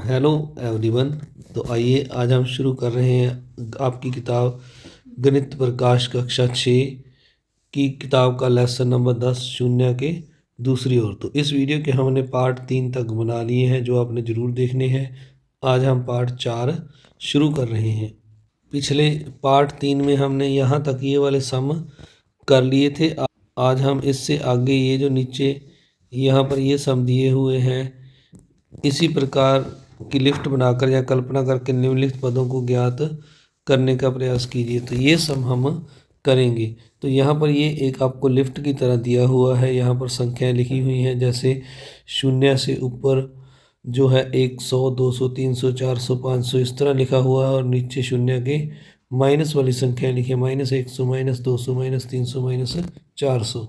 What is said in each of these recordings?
Hello everyone. तो आइए आज हम शुरू कर रहे हैं आपकी किताब गणित प्रकाश कक्षा 6 की किताब का लेसन नंबर 10 शून्य के दूसरी ओर। तो इस वीडियो के हमने पार्ट 3 तक बना लिए हैं जो आपने ज़रूर देखने हैं। आज हम पार्ट 4 शुरू कर रहे हैं। पिछले पार्ट 3 में हमने यहाँ तक ये वाले सम कर लिए थे। आज हम इससे आगे ये जो नीचे यहाँ पर ये सम दिए हुए हैं इसी प्रकार की लिफ्ट बनाकर या कल्पना करके निम्नलिखित पदों को ज्ञात करने का प्रयास कीजिए। तो ये सम हम करेंगे। तो यहाँ पर ये एक आपको लिफ्ट की तरह दिया हुआ है। यहाँ पर संख्याएं लिखी हुई हैं, जैसे शून्य से ऊपर जो है 100, 200, 300, 400, 500 इस तरह लिखा हुआ है, और नीचे शून्य के माइनस वाली संख्याएं लिखी है, -100, -200, -300, -400।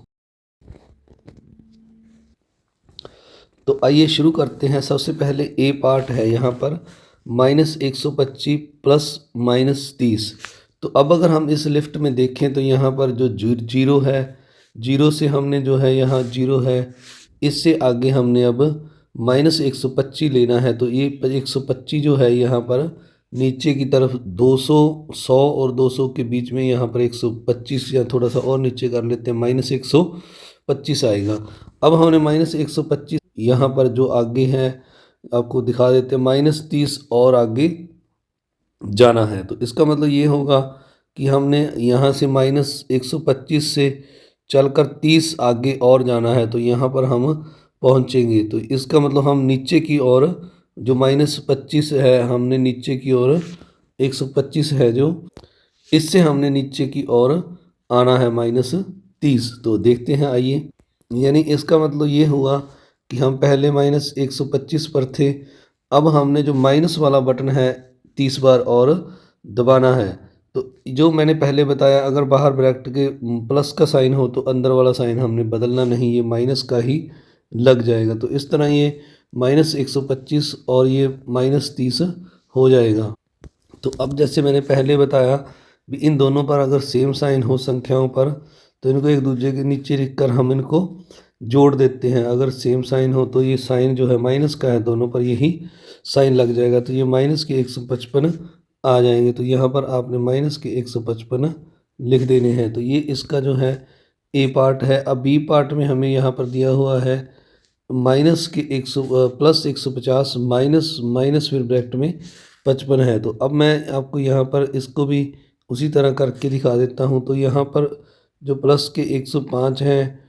तो आइए शुरू करते हैं। सबसे पहले ए पार्ट है यहाँ पर -125 + -30। तो अब अगर हम इस लिफ्ट में देखें तो यहाँ पर जो जीरो है, जीरो से हमने जो है यहाँ जीरो है, इससे आगे हमने अब -125 लेना है। तो ये 125 जो है यहाँ पर नीचे की तरफ 200, 100 और 200 के बीच में यहाँ पर 125, या थोड़ा सा और नीचे कर लेते हैं, -125 आएगा। अब हमने -125 यहाँ पर जो आगे है आपको दिखा देते हैं, -30 और आगे जाना है। तो इसका मतलब ये होगा कि हमने यहाँ से -125 से चलकर 30 आगे और जाना है, तो यहाँ पर हम पहुँचेंगे। तो इसका मतलब हम नीचे की ओर जो -25 है, हमने नीचे की ओर 125 है जो, इससे हमने नीचे की ओर आना है -30। तो देखते हैं, आइए। यानी इसका मतलब ये हुआ कि हम पहले -125 पर थे, अब हमने जो माइनस वाला बटन है 30 बार और दबाना है। तो जो मैंने पहले बताया, अगर बाहर ब्रैकेट के प्लस का साइन हो तो अंदर वाला साइन हमने बदलना नहीं, ये माइनस का ही लग जाएगा। तो इस तरह ये -125 और ये -30 हो जाएगा। तो अब जैसे मैंने पहले बताया भी, इन दोनों पर अगर सेम साइन हो संख्याओं पर तो इनको एक दूसरे के नीचे लिख कर हम इनको जोड़ देते हैं। अगर सेम साइन हो तो ये साइन जो है माइनस का है, दोनों पर यही साइन लग जाएगा, तो ये -155 आ जाएंगे। तो यहाँ पर आपने -155 लिख देने हैं। तो ये इसका जो है ए पार्ट है। अब बी पार्ट में हमें यहाँ पर दिया हुआ है +150 माइनस माइनस फिर ब्रैकेट में 55 है। तो अब मैं आपको यहाँ पर इसको भी उसी तरह करके दिखा देता हूँ। तो यहाँ पर जो प्लस के 105 हैं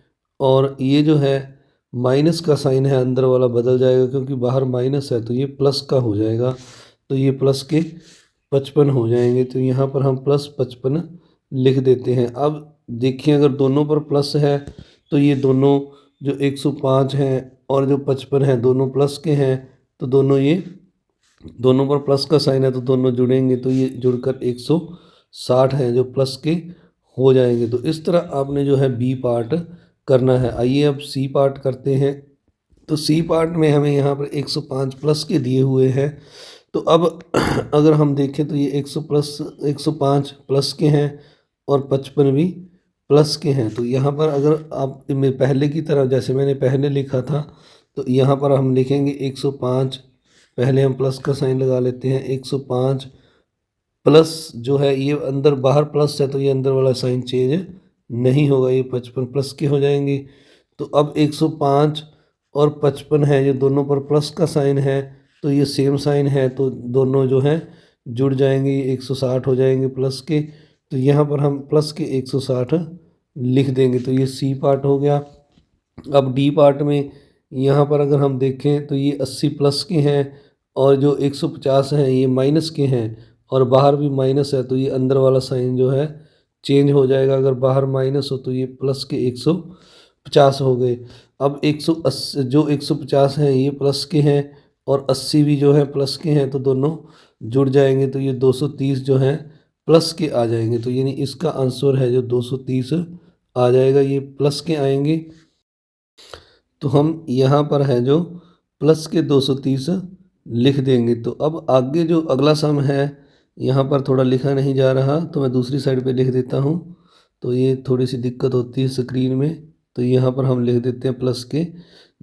और ये जो है माइनस का साइन है, अंदर वाला बदल जाएगा क्योंकि बाहर माइनस है, तो ये प्लस का हो जाएगा। तो ये प्लस के 55 हो जाएंगे। तो यहाँ पर हम +55 लिख देते हैं। अब देखिए, अगर दोनों पर प्लस है तो ये दोनों जो 105 हैं और जो 55 हैं दोनों प्लस के हैं, तो दोनों पर प्लस का साइन है तो दोनों जुड़ेंगे, तो ये जुड़कर 160 हैं जो प्लस के हो जाएंगे। तो इस तरह आपने जो है बी पार्ट करना है। आइए अब सी पार्ट करते हैं। तो सी पार्ट में हमें यहाँ पर 105 प्लस के दिए हुए हैं। तो अब अगर हम देखें तो ये 105 प्लस के हैं और 55 भी प्लस के हैं। तो यहाँ पर अगर आप पहले की तरह जैसे मैंने पहले लिखा था, तो यहाँ पर हम लिखेंगे 105, पहले हम प्लस का साइन लगा लेते हैं, 105 प्लस जो है ये अंदर बाहर प्लस है तो ये अंदर वाला साइन चेंज नहीं होगा, ये 55 प्लस के हो जाएंगे। तो अब 105 और 55 है, ये दोनों पर प्लस का साइन है तो ये सेम साइन है, तो दोनों जो है जुड़ जाएंगे, ये 160 हो जाएंगे प्लस के। तो यहाँ पर हम प्लस के 160 लिख देंगे। तो ये सी पार्ट हो गया। अब डी पार्ट में यहाँ पर अगर हम देखें तो ये 80 प्लस के हैं और जो 150 हैं ये माइनस के हैं, और बाहर भी माइनस है तो ये अंदर वाला साइन जो है चेंज हो जाएगा। अगर बाहर माइनस हो तो ये प्लस के 150 हो गए। अब 180 जो 150 हैं ये प्लस के हैं और 80 भी जो है प्लस के हैं, तो दोनों जुड़ जाएंगे, तो ये 230 जो हैं प्लस के आ जाएंगे। तो यानी इसका आंसर है जो 230 आ जाएगा, ये प्लस के आएंगे। तो हम यहाँ पर है जो प्लस के 230 लिख देंगे। तो अब आगे जो अगला सम है यहाँ पर थोड़ा लिखा नहीं जा रहा, तो मैं दूसरी साइड पे लिख देता हूँ। तो ये थोड़ी सी दिक्कत होती है स्क्रीन में, तो यहाँ पर हम लिख देते हैं प्लस के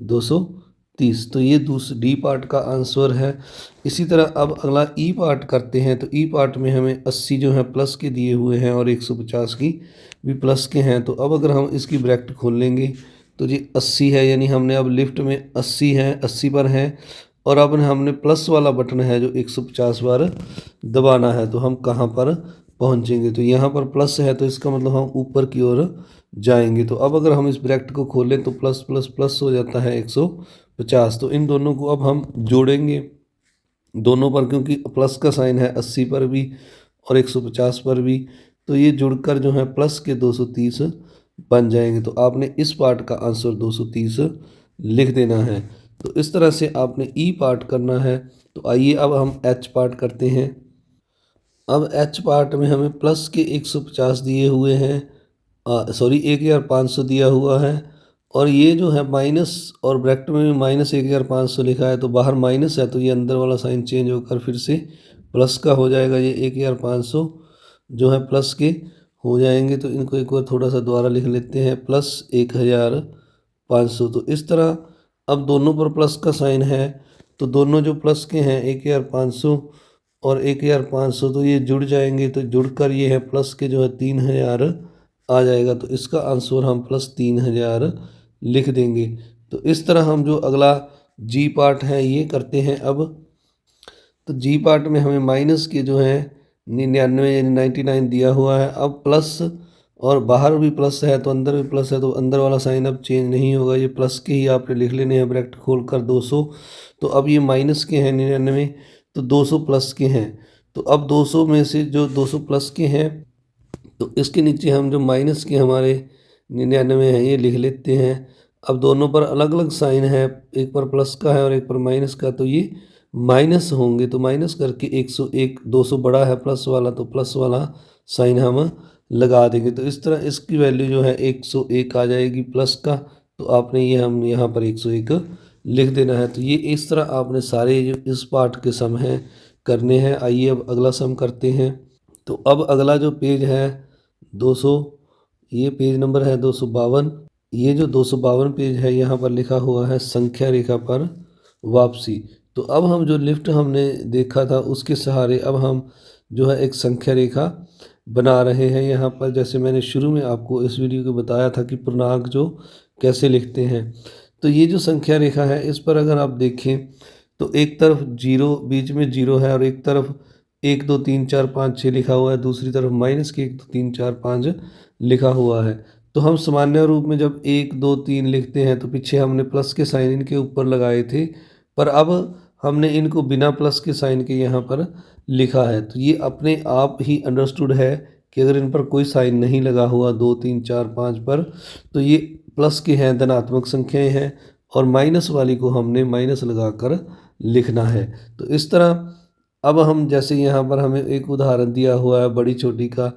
230। 30। तो ये डी पार्ट का आंसर है। इसी तरह अब अगला ई पार्ट करते हैं। तो ई पार्ट में हमें 80 जो है प्लस के दिए हुए हैं और 150 की भी प्लस के हैं। तो अब अगर हम इसकी ब्रैकेट खोल लेंगे तो जी 80 है, यानी हमने अब लिफ्ट में 80 है, 80 पर है, और अब हमने प्लस वाला बटन है जो 150 बार दबाना है। तो हम कहाँ पर पहुँचेंगे? तो यहाँ पर प्लस है, तो इसका मतलब हम ऊपर की ओर जाएंगे। तो अब अगर हम इस ब्रैकेट को खोलें तो प्लस प्लस प्लस हो जाता है 150। तो इन दोनों को अब हम जोड़ेंगे दोनों पर, क्योंकि प्लस का साइन है 80 पर भी और 150 पर भी। तो ये जुड़कर जो है प्लस के 230 बन जाएंगे। तो आपने इस पार्ट का आंसर 230 लिख देना है। तो इस तरह से आपने ई पार्ट करना है। तो आइए अब हम एच पार्ट करते हैं। अब एच पार्ट में हमें प्लस के 150 दिए हुए हैं, सॉरी 1500 दिया हुआ है, और ये जो है माइनस, और ब्रैकेट में भी माइनस 1500 लिखा है। तो बाहर माइनस है तो ये अंदर वाला साइन चेंज होकर फिर से प्लस का हो जाएगा। ये 1500 जो है प्लस के हो जाएंगे। तो इनको एक बार थोड़ा सा दोबारा लिख लेते हैं, प्लस 1500। तो इस तरह अब दोनों पर प्लस का साइन है, तो दोनों जो प्लस के हैं 1500 और 1500, तो ये जुड़ जाएंगे। तो जुड़कर ये है प्लस के जो है 3000 आ जाएगा। तो इसका आंसर हम प्लस 3000 लिख देंगे। तो इस तरह हम जो अगला जी पार्ट है ये करते हैं अब। तो जी पार्ट में हमें माइनस के जो है 99 यानी 99 दिया हुआ है। अब प्लस, और बाहर भी प्लस है तो अंदर भी प्लस है, तो अंदर वाला साइन अब चेंज नहीं होगा, ये प्लस के ही आपने लिख लेने हैं ब्रैकेट खोल कर 200। तो अब ये माइनस के हैं 99, तो 200 प्लस के हैं। तो अब 200 में से जो 200 प्लस के हैं, तो इसके नीचे हम जो माइनस के हमारे 99 है ये लिख लेते हैं। अब दोनों पर अलग अलग साइन है, एक पर प्लस का है और एक पर माइनस का, तो ये माइनस होंगे। तो माइनस करके 101, 200 बड़ा है प्लस वाला, तो प्लस वाला साइन हम लगा देंगे। तो इस तरह इसकी वैल्यू जो है 101 आ जाएगी प्लस का। तो आपने ये हम यहाँ पर 101 लिख देना है। तो ये इस तरह आपने सारे जो इस पार्ट के सम हैं करने हैं। आइए अब अगला सम करते हैं। तो अब अगला जो पेज है 200, ये पेज नंबर है 252। ये जो 252 पेज है यहाँ पर लिखा हुआ है संख्या रेखा पर वापसी। तो अब हम जो लिफ्ट हमने देखा था उसके सहारे अब हम जो है एक संख्या रेखा बना रहे हैं। यहाँ पर जैसे मैंने शुरू में आपको इस वीडियो को बताया था कि पूर्णांक जो कैसे लिखते हैं। तो ये जो संख्या रेखा है इस पर अगर आप देखें तो एक तरफ जीरो, बीच में जीरो है, और एक तरफ 1 2 3 4 5 6 लिखा हुआ है, दूसरी तरफ माइनस के 1 2 3 4 5 लिखा हुआ है। तो हम सामान्य रूप में जब 1 2 3 लिखते हैं तो पीछे हमने प्लस के साइन इनके ऊपर लगाए थे, पर अब हमने इनको बिना प्लस के साइन के यहाँ पर लिखा है। तो ये अपने आप ही अंडरस्टूड है कि अगर इन पर कोई साइन नहीं लगा हुआ 2 3 4 5 पर, तो ये प्लस के हैं, धनात्मक संख्याएं हैं, और माइनस वाली को हमने माइनस लगाकर लिखना है। तो इस तरह अब हम जैसे यहाँ पर हमें एक उदाहरण दिया हुआ है बड़ी छोटी का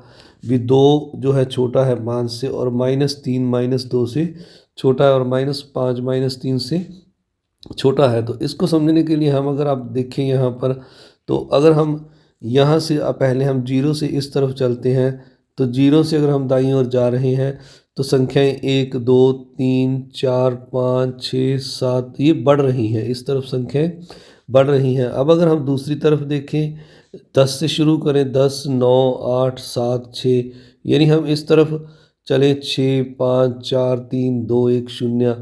भी, 2 जो है छोटा है 5 से, और -3 -2 से छोटा है, और -5 -3 से छोटा है। तो इसको समझने के लिए हम अगर आप देखें यहाँ पर, तो अगर हम यहाँ से पहले हम जीरो से इस तरफ चलते हैं, तो जीरो से अगर हम दाईं ओर जा रहे हैं तो संख्याएं 1 2 3 4 5 6 7 ये बढ़ रही हैं, इस तरफ संख्याएं बढ़ रही हैं। अब अगर हम दूसरी तरफ देखें 10 से शुरू करें, 10 9 8 7 6, यानी हम इस तरफ चले 6 5 4 3 2 1 0,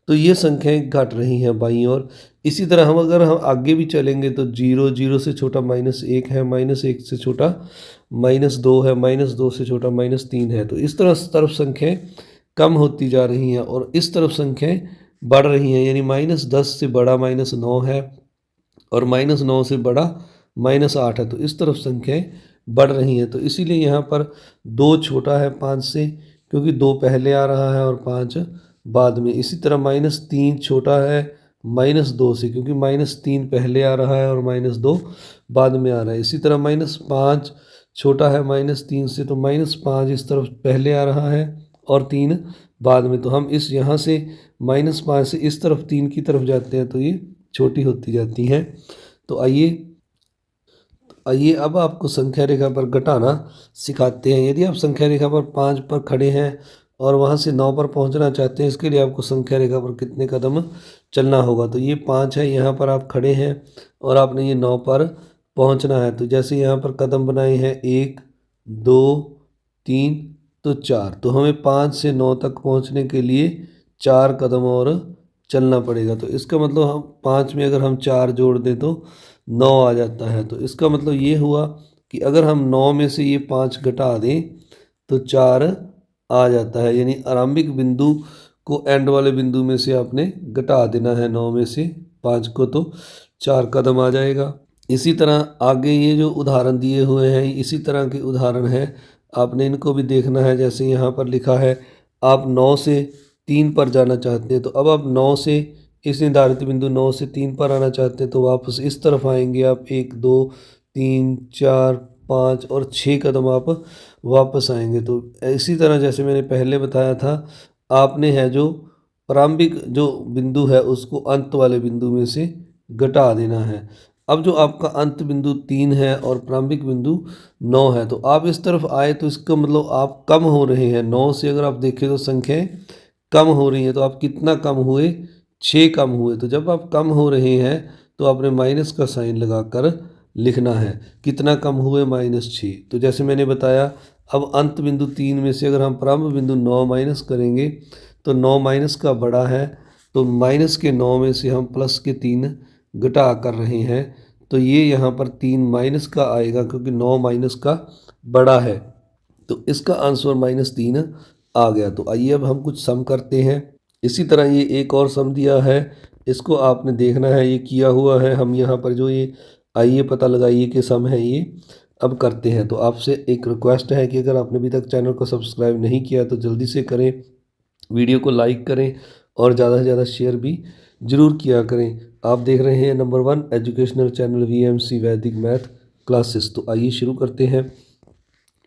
तो ये संख्याएं घट रही हैं बाईं ओर। इसी तरह हम अगर हम आगे भी चलेंगे तो 0 0 से छोटा -1 है, -1 से छोटा -2 है, -2 से छोटा -3 है। तो इस तरफ संख्याएं कम होती जा रही हैं और इस तरफ संख्याएं बढ़ रही हैं, यानी -10 से बड़ा -9 है और -9 से बड़ा -8 है। तो इस तरफ संख्याएं बढ़ रही हैं। तो इसीलिए यहाँ पर 2 छोटा है 5 से, क्योंकि 2 पहले आ रहा है और 5 बाद में। इसी तरह -3 छोटा है -2 से, क्योंकि -3 पहले आ रहा है और -2 बाद में आ रहा है। इसी तरह -5 छोटा है -3 से, तो -5 इस तरफ पहले आ रहा है और 3 बाद में। तो हम इस यहाँ से -5 से इस तरफ 3 की तरफ जाते हैं, तो ये छोटी होती जाती हैं। तो आइए अब आपको संख्या रेखा पर घटाना सिखाते हैं। यदि आप संख्या रेखा पर 5 पर खड़े हैं और वहाँ से 9 पर पहुँचना चाहते हैं, इसके लिए आपको संख्या रेखा पर कितने कदम चलना होगा। तो ये 5 है, यहाँ पर आप खड़े हैं और आपने ये 9 पर पहुँचना है। तो जैसे यहाँ पर कदम बनाए हैं 1 2 3 तो 4, तो हमें 5 से 9 तक पहुँचने के लिए 4 कदम और चलना पड़ेगा। तो इसका मतलब हम 5 में अगर हम 4 जोड़ दें तो 9 आ जाता है। तो इसका मतलब ये हुआ कि अगर हम 9 में से ये 5 घटा दें तो 4 आ जाता है। यानी आरंभिक बिंदु को एंड वाले बिंदु में से आपने घटा देना है 9 में से 5 को, तो 4 कदम आ जाएगा। इसी तरह आगे ये जो उदाहरण दिए हुए हैं इसी तरह के उदाहरण हैं, आपने इनको भी देखना है। जैसे यहाँ पर लिखा है आप 9 से 3 पर जाना चाहते हैं, तो अब आप 9 से इस निर्धारित बिंदु 9 से 3 पर आना चाहते हैं, तो वापस इस तरफ आएंगे आप 1 2 3 4 5 और 6 कदम आप वापस आएंगे। तो इसी तरह जैसे मैंने पहले बताया था, आपने है जो प्रारंभिक जो बिंदु है उसको अंत वाले बिंदु में से घटा देना है। अब जो आपका अंत बिंदु 3 है और प्रारंभिक बिंदु 9 है, तो आप इस तरफ आए तो इसका मतलब आप कम हो रहे हैं। 9 से अगर आप देखें तो संख्याएं कम हो रही हैं, तो आप कितना कम हुए? 6 कम हुए। तो जब आप कम हो रहे हैं तो आपने माइनस का साइन लगाकर लिखना है। कितना कम हुए? -6। तो जैसे मैंने बताया, अब अंत बिंदु 3 में से अगर हम प्रारंभ बिंदु 9 माइनस करेंगे तो 9 माइनस का बड़ा है, तो माइनस के 9 में से हम प्लस के 3 घटा कर रहे हैं, तो ये यहाँ पर 3 माइनस का आएगा क्योंकि 9 माइनस का बड़ा है। तो इसका आंसर -3 आ गया। तो आइए अब हम कुछ सम करते हैं। इसी तरह ये एक और सम दिया है, इसको आपने देखना है, ये किया हुआ है। हम यहाँ पर जो ये आइए पता लगाइए कि सम है ये अब करते हैं। तो आपसे एक रिक्वेस्ट है कि अगर आपने अभी तक चैनल को सब्सक्राइब नहीं किया तो जल्दी से करें, वीडियो को लाइक करें और ज़्यादा से ज़्यादा शेयर भी ज़रूर किया करें। आप देख रहे हैं नंबर 1 एजुकेशनल चैनल VMC वैदिक मैथ क्लासेस। तो आइए शुरू करते हैं।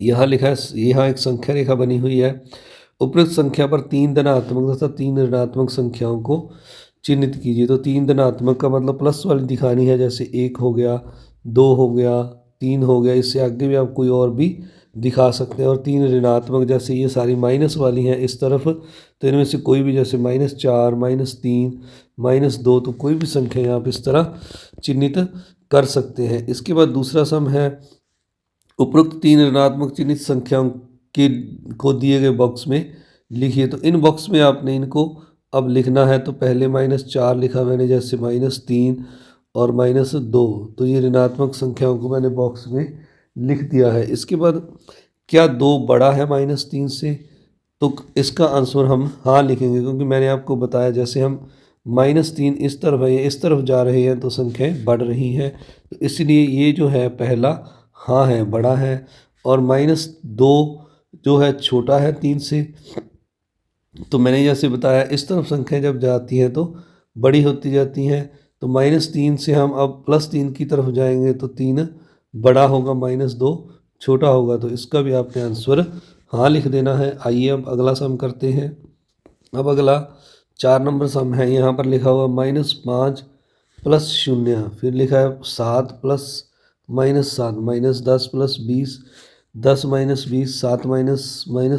यहाँ लिखा है, यहाँ एक संख्या रेखा बनी हुई है। उपरोक्त संख्या पर 3 धनात्मक तथा 3 ऋणात्मक संख्याओं को चिन्हित कीजिए। तो 3 धनात्मक का मतलब प्लस वाली दिखानी है, जैसे 1 हो गया, 2 हो गया, 3 हो गया। इससे आगे भी आप कोई और भी दिखा सकते हैं। और 3 ऋणात्मक, जैसे ये सारी माइनस वाली हैं इस तरफ, तो इनमें से कोई भी, जैसे -4 -3 -2, तो कोई भी संख्या आप इस तरह चिन्हित कर सकते हैं। इसके बाद दूसरा सम है, उपरोक्त 3 ऋणात्मक चिन्हित संख्याओं के को दिए गए बॉक्स में लिखिए। तो इन बॉक्स में आपने इनको अब लिखना है। तो पहले -4 लिखा मैंने, जैसे -3 और -2, तो ये ऋणात्मक संख्याओं को मैंने बॉक्स में लिख दिया है। इसके बाद क्या 2 बड़ा है -3 से? तो इसका आंसर हम हाँ लिखेंगे, क्योंकि मैंने आपको बताया जैसे हम -3 इस तरफ है, इस तरफ जा रहे हैं तो संख्याएं बढ़ रही हैं। तो इसलिए ये जो है पहला हाँ है, बड़ा है। और -2 जो है छोटा है 3 से। तो मैंने जैसे बताया इस तरफ संख्या जब जाती हैं तो बड़ी होती जाती हैं। तो -3 से हम अब +3 की तरफ जाएंगे तो 3 बड़ा होगा, -2 छोटा होगा। तो इसका भी आपने आंसर हाँ लिख देना है। आइए अब अगला सम करते हैं। अब अगला 4 नंबर सम है। यहाँ पर लिखा हुआ -5 + 0, फिर लिखा है 7 + -7 -10 + 20, 10 - 20, 7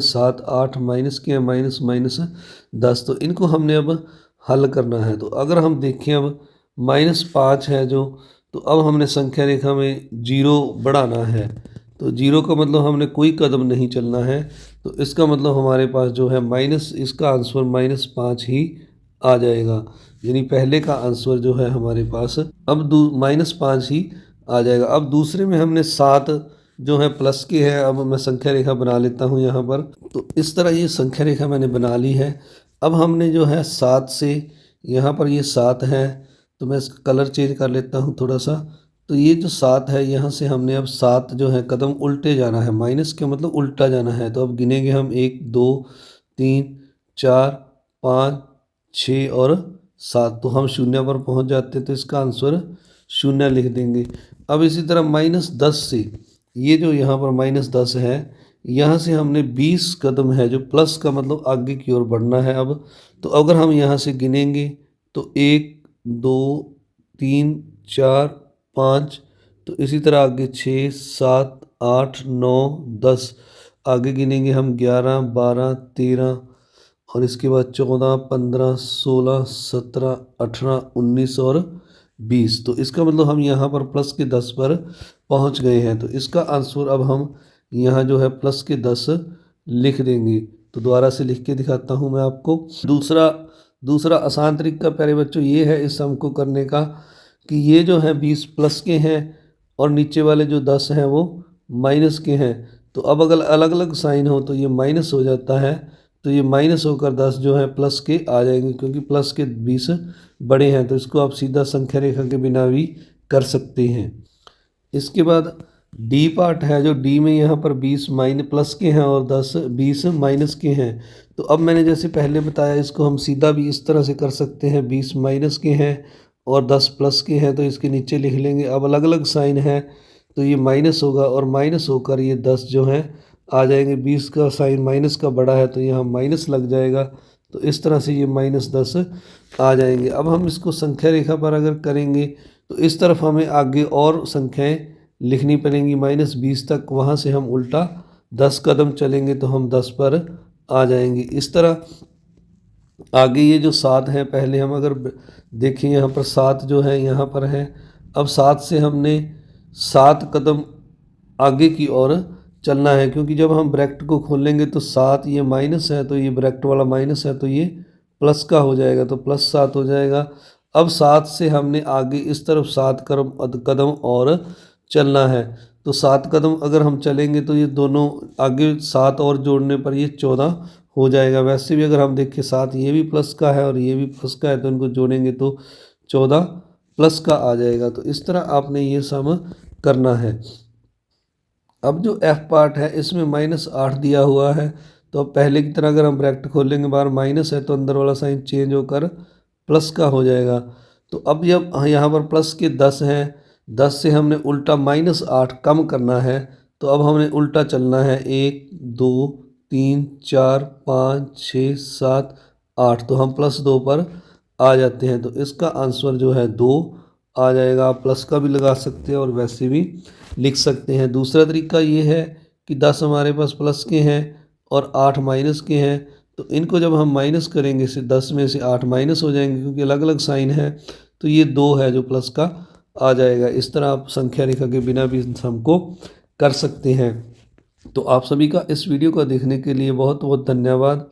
- 7, 8 माइनस के माइनस माइनस 10। तो इनको हमने अब हल करना है। तो अगर हम देखें अब -5 है जो, तो अब हमने संख्या रेखा में 0 बढ़ाना है। तो 0 का मतलब हमने कोई कदम नहीं चलना है। तो इसका मतलब हमारे पास जो है माइनस, इसका आंसर -5 ही आ जाएगा। यानी पहले का आंसर जो है हमारे पास अब -5 ही आ जाएगा। अब दूसरे में हमने 7 जो है प्लस के है। अब मैं संख्या रेखा बना लेता हूँ यहाँ पर। तो इस तरह ये संख्या रेखा मैंने बना ली है। अब हमने जो है 7 से, यहाँ पर ये 7 है, तो मैं इसका कलर चेंज कर लेता हूँ थोड़ा सा। तो ये जो 7 है, यहाँ से हमने अब 7 जो है कदम उल्टे जाना है। माइनस का मतलब उल्टा जाना है। तो अब गिनेंगे हम 1 2 3 4 5 6 और 7, तो हम 0 पर पहुँच जाते हैं। तो इसका आंसर 0 लिख देंगे। अब इसी तरह -10 से, ये जो यहाँ पर -10 है, यहाँ से हमने 20 कदम है, जो प्लस का मतलब आगे की ओर बढ़ना है। अब तो अगर हम यहाँ से गिनेंगे तो 1 2 3 4 5, तो इसी तरह आगे 6 7 8 9 10, आगे गिनेंगे हम 11 12 13 और इसके बाद 14, 15, 16, 17, 18, 19 और 20। तो इसका मतलब हम यहाँ पर प्लस के 10 पर पहुँच गए हैं। तो इसका आंसर अब हम यहाँ जो है प्लस के 10 लिख देंगे। तो दोबारा से लिख के दिखाता हूँ मैं आपको। दूसरा आसान तरीका प्यारे बच्चों ये है इस सम को करने का कि ये जो है 20 प्लस के हैं और नीचे वाले जो 10 हैं वो माइनस के हैं। तो अब अगर अलग अलग साइन हो तो ये माइनस हो जाता है, तो ये माइनस होकर 10 जो है प्लस के आ जाएंगे, क्योंकि प्लस के 20 बड़े हैं। तो इसको आप सीधा संख्या रेखा के बिना भी कर सकते हैं। इसके बाद डी पार्ट है, जो डी में यहाँ पर 20 प्लस के हैं और 20 माइनस के हैं। तो अब मैंने जैसे पहले बताया इसको हम सीधा भी इस तरह से कर सकते हैं, 20 माइनस के हैं और 10 प्लस के हैं, तो इसके नीचे लिख लेंगे। अब अलग अलग साइन है तो ये माइनस होगा और माइनस होकर ये 10 जो है आ जाएंगे। 20 का साइन माइनस का बड़ा है तो यहाँ माइनस लग जाएगा, तो इस तरह से ये -10 आ जाएंगे। अब हम इसको संख्या रेखा पर अगर करेंगे तो इस तरफ हमें आगे और संख्याएं लिखनी पड़ेंगी -20 तक। वहाँ से हम उल्टा 10 कदम चलेंगे तो हम 10 पर आ जाएंगे। इस तरह आगे ये जो 7 है, पहले हम अगर देखें यहाँ पर 7 जो है यहाँ पर है। अब 7 से हमने 7 कदम आगे की ओर चलना है, क्योंकि जब हम ब्रैकेट को खोलेंगे तो 7 ये माइनस है, तो ये ब्रैकेट वाला माइनस है तो ये प्लस का हो जाएगा, तो +7 हो जाएगा। अब 7 से हमने आगे इस तरफ 7 कदम और चलना है। तो 7 कदम अगर हम चलेंगे तो ये दोनों आगे 7 और जोड़ने पर ये 14 हो जाएगा। वैसे भी अगर हम देखें 7 ये भी प्लस का है और ये भी प्लस का है, तो इनको जोड़ेंगे तो 14 प्लस का आ जाएगा। तो इस तरह आपने ये सम करना है। अब जो एफ पार्ट है इसमें -8 दिया हुआ है, तो अब पहले की तरह अगर हम ब्रैकेट खोलेंगे बाहर माइनस है तो अंदर वाला साइन चेंज होकर प्लस का हो जाएगा। तो अब जब यहाँ पर प्लस के 10 हैं, 10 से हमने उल्टा -8 कम करना है, तो अब हमने उल्टा चलना है। 1, 2, 3, 4, 5, 6, 7, 8, तो हम +2 पर आ जाते हैं। तो इसका आंसर जो है 2 आ जाएगा। आप प्लस का भी लगा सकते हैं और वैसे भी लिख सकते हैं। दूसरा तरीका ये है कि 10 हमारे पास प्लस के हैं और 8 माइनस के हैं, तो इनको जब हम माइनस करेंगे से 10 में से 8 माइनस हो जाएंगे, क्योंकि अलग अलग साइन है। तो ये 2 है जो प्लस का आ जाएगा। इस तरह आप संख्या रेखा के बिना भी सम को कर सकते हैं। तो आप सभी का इस वीडियो को देखने के लिए बहुत बहुत धन्यवाद।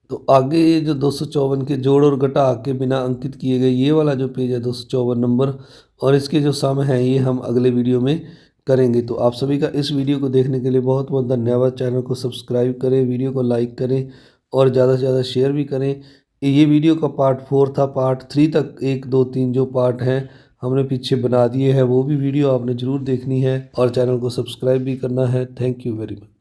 तो आगे ये जो 254 के जोड़ और घटा के बिना अंकित किए गए ये वाला जो पेज है 254 नंबर, और इसके जो सम हैं ये हम अगले वीडियो में करेंगे। तो आप सभी का इस वीडियो को देखने के लिए बहुत बहुत धन्यवाद। चैनल को सब्सक्राइब करें, वीडियो को लाइक करें और ज़्यादा से ज़्यादा शेयर भी करें। ये वीडियो का पार्ट 4 था। पार्ट 3 तक 1, 2, 3 जो पार्ट हैं हमने पीछे बना दिए हैं, वो भी वीडियो आपने ज़रूर देखनी है और चैनल को सब्सक्राइब भी करना है। Thank you very much.